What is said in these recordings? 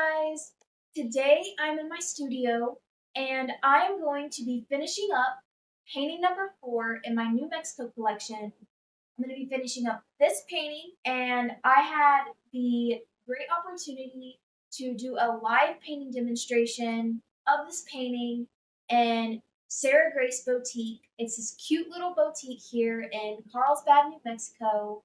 guys! Today I'm in my studio and I'm going to be finishing up painting number 4 in my New Mexico collection. I'm going to be finishing up this painting, and I had the great opportunity to do a live painting demonstration of this painting in Sarah Grace Boutique. It's this cute little boutique here in Carlsbad, New Mexico.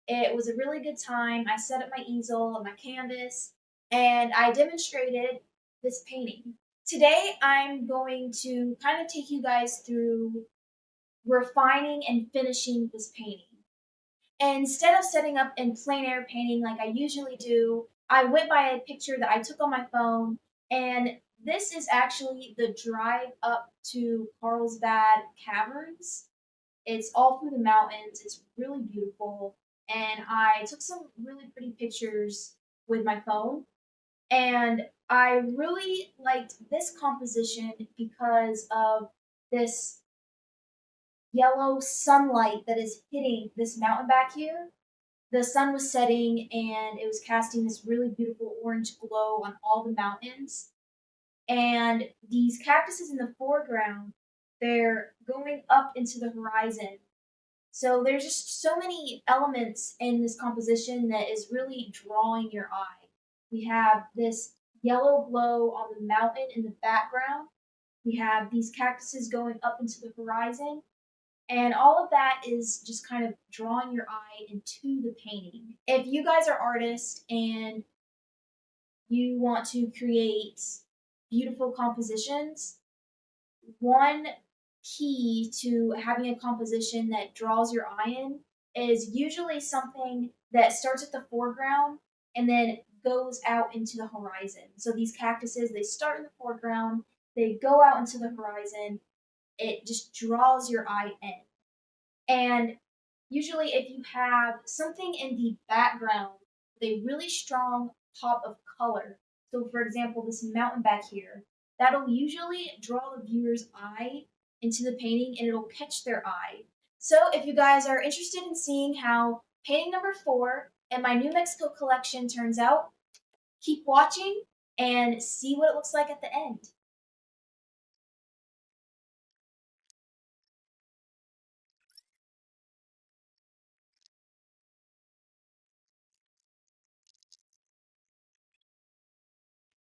It was a really good time. I set up my easel and my canvas, and I demonstrated this painting. Today, I'm going to kind of take you guys through refining and finishing this painting. Instead of setting up in plein air painting like I usually do, I went by a picture that I took on my phone, and this is actually the drive up to Carlsbad Caverns. It's all through the mountains. It's really beautiful. And I took some really pretty pictures with my phone. And I really liked this composition because of this yellow sunlight that is hitting this mountain back here. The sun was setting and it was casting this really beautiful orange glow on all the mountains. And these cactuses in the foreground, they're going up into the horizon. So there's just so many elements in this composition that is really drawing your eye. We have this yellow glow on the mountain in the background. We have these cactuses going up into the horizon. And all of that is just kind of drawing your eye into the painting. If you guys are artists and you want to create beautiful compositions, one key to having a composition that draws your eye in is usually something that starts at the foreground and then goes out into the horizon. So these cactuses, they start in the foreground, they go out into the horizon, it just draws your eye in. And usually, if you have something in the background with a really strong pop of color, so for example, this mountain back here, that'll usually draw the viewer's eye into the painting and it'll catch their eye. So, if you guys are interested in seeing how painting number 4 in my New Mexico collection turns out, keep watching and see what it looks like at the end.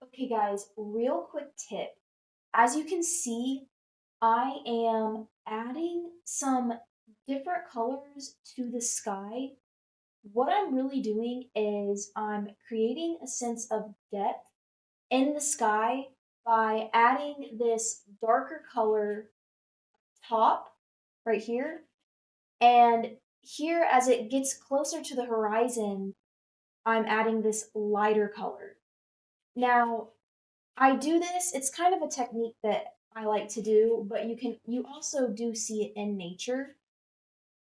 Okay, guys, real quick tip. As you can see, I am adding some different colors to the sky. What I'm really doing is I'm creating a sense of depth in the sky by adding this darker color top right here. And here, as it gets closer to the horizon, I'm adding this lighter color. Now, I do this, it's kind of a technique that I like to do, but you also do see it in nature,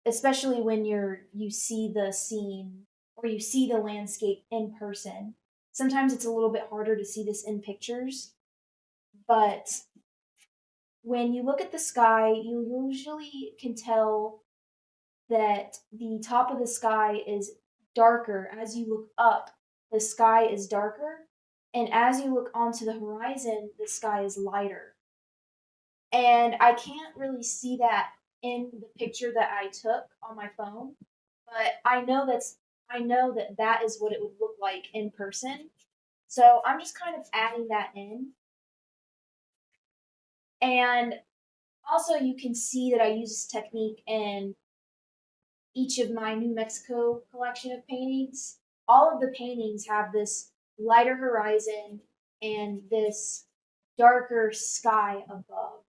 especially when you see the scene or you see the landscape in person. Sometimes it's a little bit harder to see this in pictures, but when you look at the sky, you usually can tell that the top of the sky is darker. As you look up, the sky is darker, and as you look onto the horizon, the sky is lighter. And I can't really see that in the picture that I took on my phone, but I know that that is what it would look like in person. So I'm just kind of adding that in. And also you can see that I use this technique in each of my New Mexico collection of paintings. All of the paintings have this lighter horizon and this darker sky above.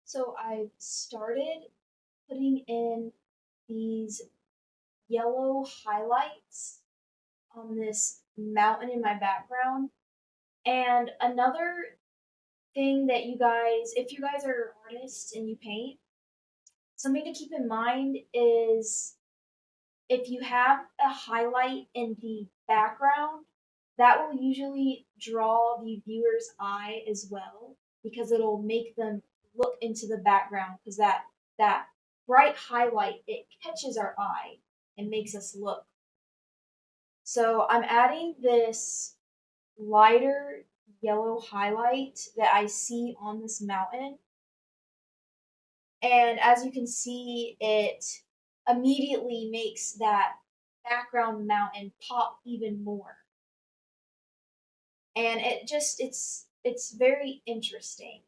So I've started putting in these yellow highlights on this mountain in my background. And another thing that you guys, if you guys are artists and you paint, something to keep in mind is if you have a highlight in the background, that will usually draw the viewer's eye as well because it'll make them look into the background because that bright highlight it catches our eye and makes us look. So I'm adding this lighter yellow highlight that I see on this mountain. And as you can see, it immediately makes that background mountain pop even more. And it's very interesting.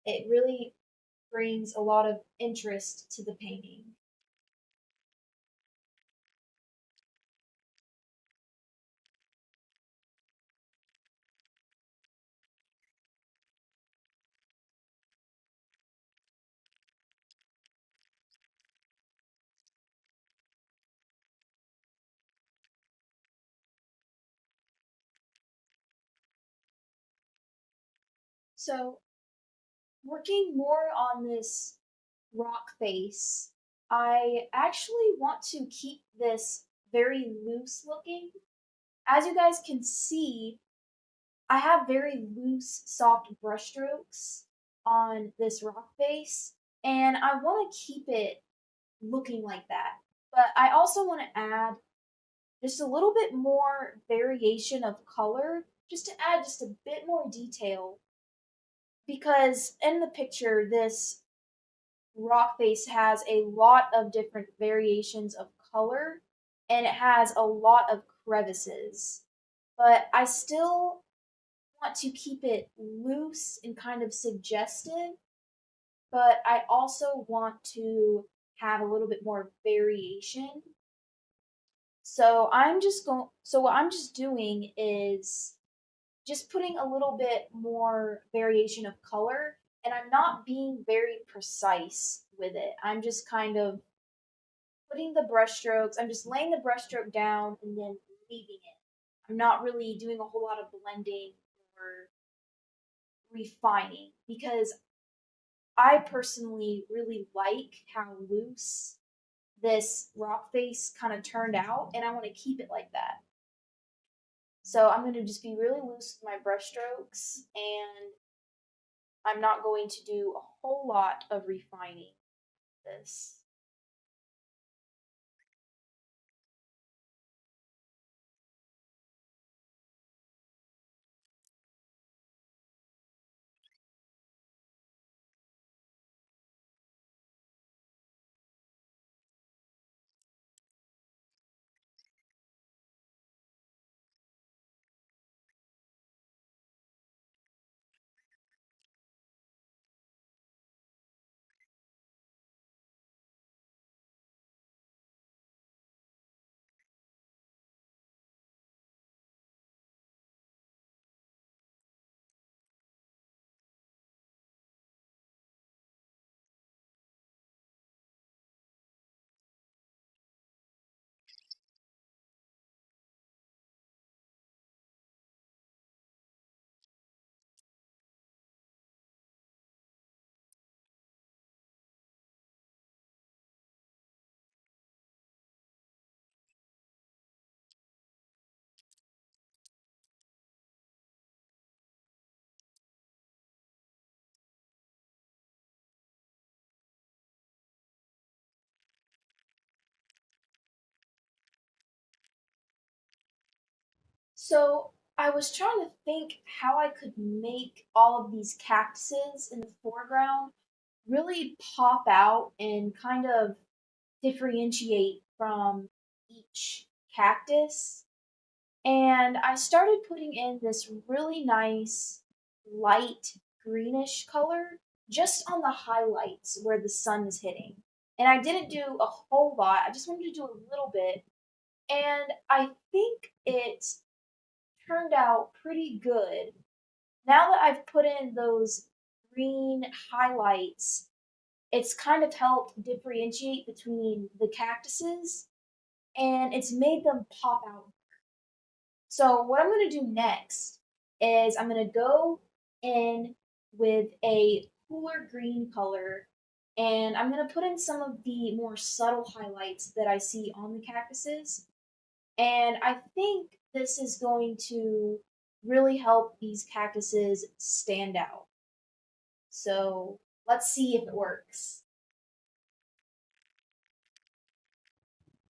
It really brings a lot of interest to the painting. So working more on this rock face, I actually want to keep this very loose looking. As you guys can see, I have very loose, soft brushstrokes on this rock face, and I want to keep it looking like that. But I also want to add just a little bit more variation of color, just to add just a bit more detail. Because in the picture, this rock face has a lot of different variations of color, and it has a lot of crevices. But I still want to keep it loose and kind of suggestive, but I also want to have a little bit more variation. So what I'm just doing is just putting a little bit more variation of color, and I'm not being very precise with it. I'm just kind of putting the brushstrokes, I'm just laying the brushstroke down and then leaving it. I'm not really doing a whole lot of blending or refining because I personally really like how loose this rock face kind of turned out, and I want to keep it like that. So I'm going to just be really loose with my brush strokes, and I'm not going to do a whole lot of refining this. So I was trying to think how I could make all of these cactuses in the foreground really pop out and kind of differentiate from each cactus. And I started putting in this really nice light greenish color just on the highlights where the sun is hitting. And I didn't do a whole lot, I just wanted to do a little bit. And I think it turned out pretty good. Now that I've put in those green highlights, it's kind of helped differentiate between the cactuses and it's made them pop out. So, what I'm going to do next is I'm going to go in with a cooler green color and I'm going to put in some of the more subtle highlights that I see on the cactuses. And I think this is going to really help these cactuses stand out. So let's see if it works.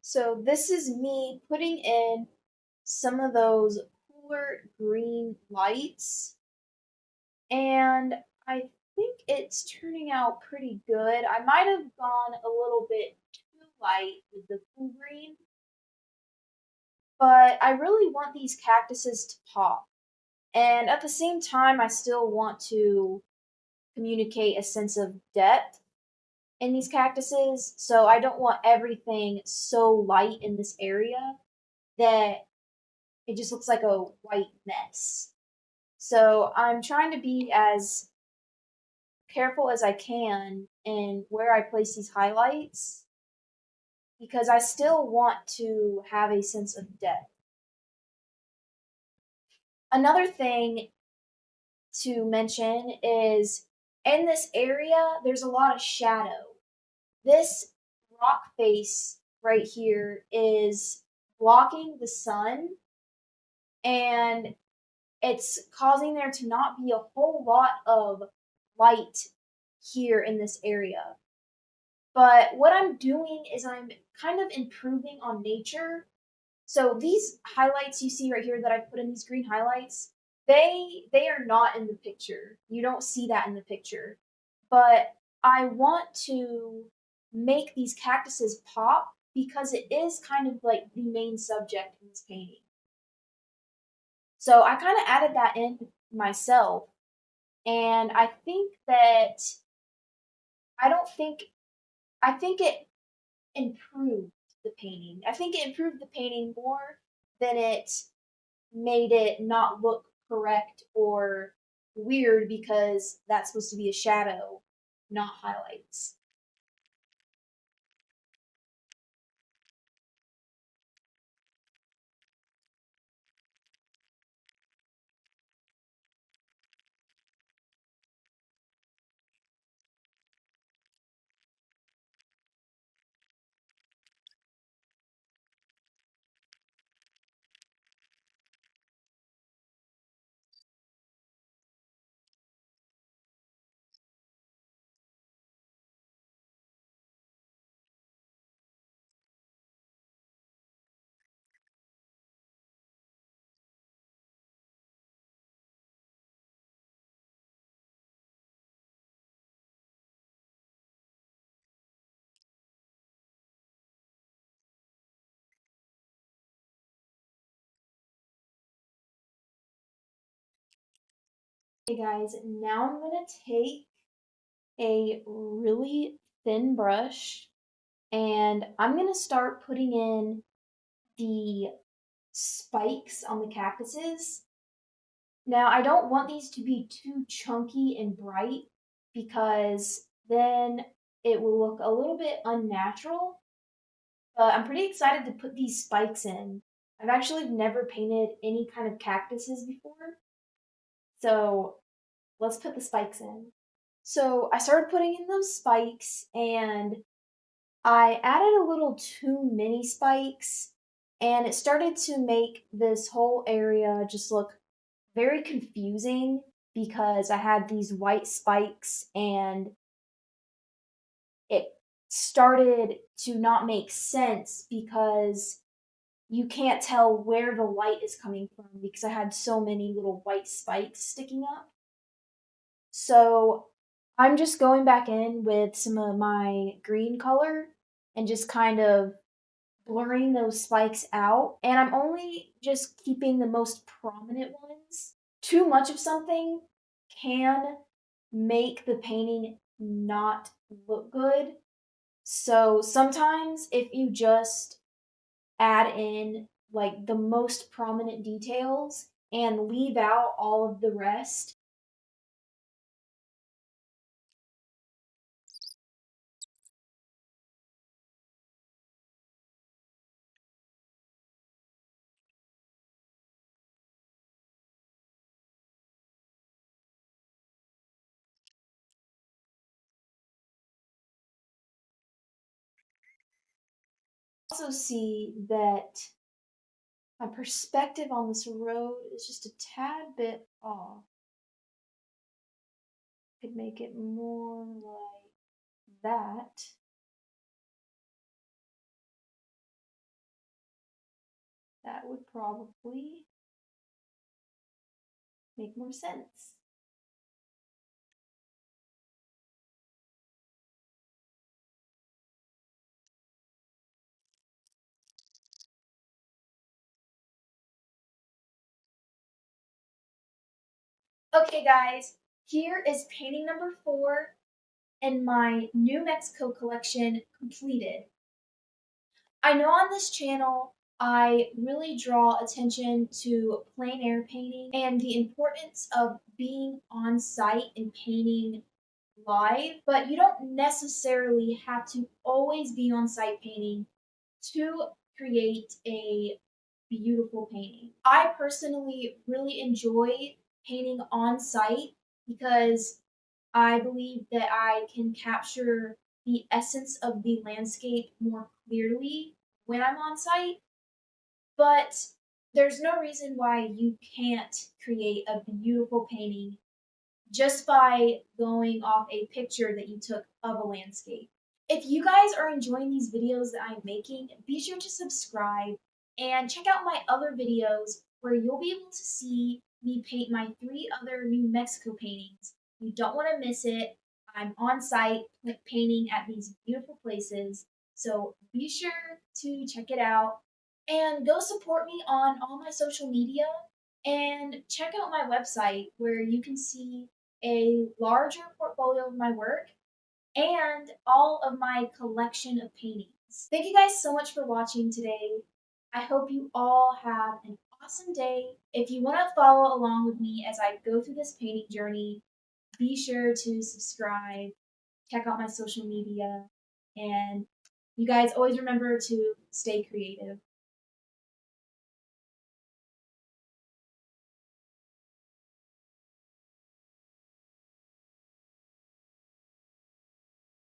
So this is me putting in some of those cooler green lights, and I think it's turning out pretty good. I might have gone a little bit too light with the cool green, but I really want these cactuses to pop. And at the same time, I still want to communicate a sense of depth in these cactuses. So I don't want everything so light in this area that it just looks like a white mess. So I'm trying to be as careful as I can in where I place these highlights because I still want to have a sense of depth. Another thing to mention is in this area, there's a lot of shadow. This rock face right here is blocking the sun and it's causing there to not be a whole lot of light here in this area. But what I'm doing is I'm kind of improving on nature. So these highlights you see right here that I put in these green highlights, they are not in the picture. You don't see that in the picture. But I want to make these cactuses pop because it is kind of like the main subject in this painting. So I kind of added that in myself. And I think that I don't think I think it improved the painting. I think it improved the painting more than it made it not look correct or weird because that's supposed to be a shadow, not highlights. Hey guys, now I'm gonna take a really thin brush and I'm gonna start putting in the spikes on the cactuses. Now, I don't want these to be too chunky and bright because then it will look a little bit unnatural. But I'm pretty excited to put these spikes in. I've actually never painted any kind of cactuses before. So let's put the spikes in. So I started putting in those spikes and I added a little too many spikes and it started to make this whole area just look very confusing because I had these white spikes and it started to not make sense because you can't tell where the light is coming from because I had so many little white spikes sticking up. So I'm just going back in with some of my green color and just kind of blurring those spikes out. And I'm only just keeping the most prominent ones. Too much of something can make the painting not look good. So sometimes if you just add in like the most prominent details and leave out all of the rest. Also see that my perspective on this road is just a tad bit off. Could make it more like that. That would probably make more sense. Okay, guys, here is painting number 4 and my New Mexico collection completed. I know on this channel I really draw attention to plein air painting and the importance of being on site and painting live, but you don't necessarily have to always be on site painting to create a beautiful painting. I personally really enjoy painting on site because I believe that I can capture the essence of the landscape more clearly when I'm on site, but there's no reason why you can't create a beautiful painting just by going off a picture that you took of a landscape. If you guys are enjoying these videos that I'm making, be sure to subscribe and check out my other videos where you'll be able to see me paint my 3 other New Mexico paintings. You don't want to miss it. I'm on site painting at these beautiful places, so be sure to check it out and go support me on all my social media and check out my website where you can see a larger portfolio of my work and all of my collection of paintings. Thank you guys so much for watching today. I hope you all have an awesome day. If you want to follow along with me as I go through this painting journey, be sure to subscribe, check out my social media, and you guys always remember to stay creative.